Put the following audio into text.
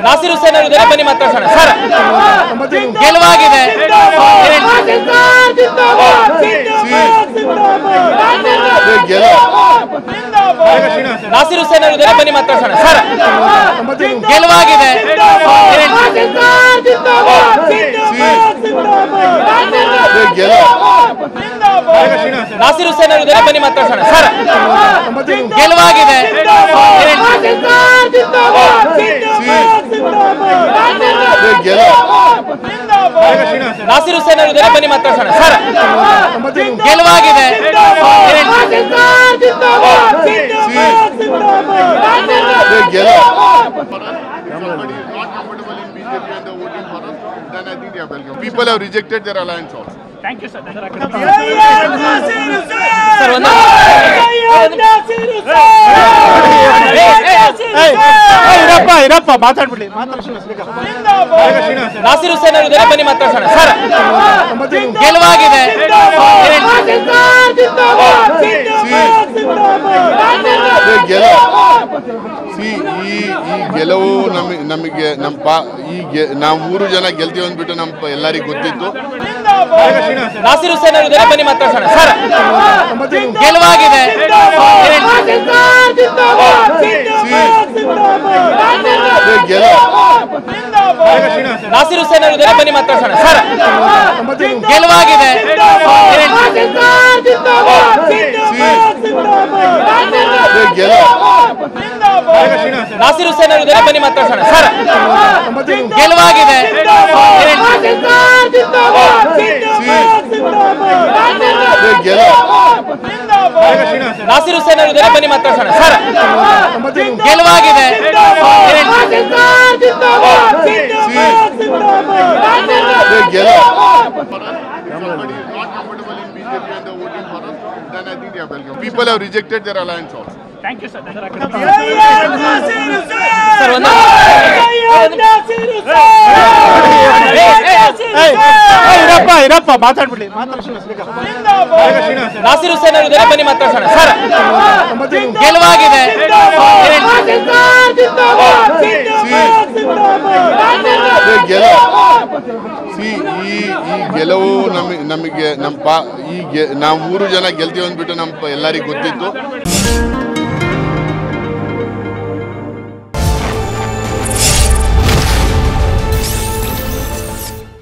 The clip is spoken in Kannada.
ನಾಸಿರ್ ಹುಸೇನ್ ಅವರು ಬನ್ನಿ ಮಾತಾಡೋಣ ಸರ್. ಗೆಲುವಾಗಿದೆ. ನಾಸಿರ್ ಹುಸೇನ್ ಅವರು ಬನ್ನಿ ಮಾತಾಡೋಣ ಸರ್. ಗೆಲುವಾಗಿದೆ. ನಾಸಿರ್ ಹುಸೇನ್ ಅವರು ಬನ್ನಿ ಮಾತಾಡೋಣ ಸರ್. ಗೆಲುವಾಗಿದೆ. ನಾಸಿರ್ ಹುಸೇನ್ ಅವರು ಬನ್ನಿ ಮಾತಾಡೋಣ ಸರ್. ಗೆಲುವಾಗಿದೆ. People have rejected their alliance also. Thank you, sir. Nasir Hussain ಅವರು ಬನ್ನಿ ಮಾತಾಡೋಣ ಸರ್. ಗೆಲುವಾಗಿದೆ. ಈ ಗೆಲುವು ನಮಗೆ ನಾವು 3 ಜನ ಗೆಲ್ತೀವಿ ಅಂದ್ಬಿಟ್ಟು ಎಲ್ಲರಿಗೂ ಗೊತ್ತಿತ್ತು. ನಾಸಿರ್ ಹುಸೇನ್ ಅವರು ಬನ್ನಿ ಮಾತಾಡೋಣ ಸರ್. ಗೆಲುವಾಗಿದೆ. ನಾಸಿರ್ ಹುಸೇನ್ ಅವರು ಬನ್ನಿ ಮಾತಾಡೋಣ ಸರ್. ಗೆಲುವಾಗಿದೆ. ನಾಸಿರ್ ಹುಸೇನ್ ಅವರು ಬನ್ನಿ ಮಾತಾಡೋಣ ಸರ್. ಗೆಲುವಾಗಿದೆ. ನಾಸಿರ್ ಹುಸೇನ್ ಅವರು ಬನ್ನಿ ಮಾತಾಡೋಣ ಸರ್. ಗೆಲುವಾಗಿದೆ. People have rejected their alliance also. Thank you, sir. Nasir Hussain ಅವರು ಬನ್ನಿ ಮಾತಾಡೋಣ ಸರ್. ಗೆಲುವಾಗಿದೆ. ಈ ಗೆಲುವು ನಮಗೆ ನಾವು 3 ಜನ ಗೆಲ್ತೀವಿ ಅಂದ್ಬಿಟ್ಟು ಎಲ್ಲರಿಗೂ ಗೊತ್ತಿತ್ತು.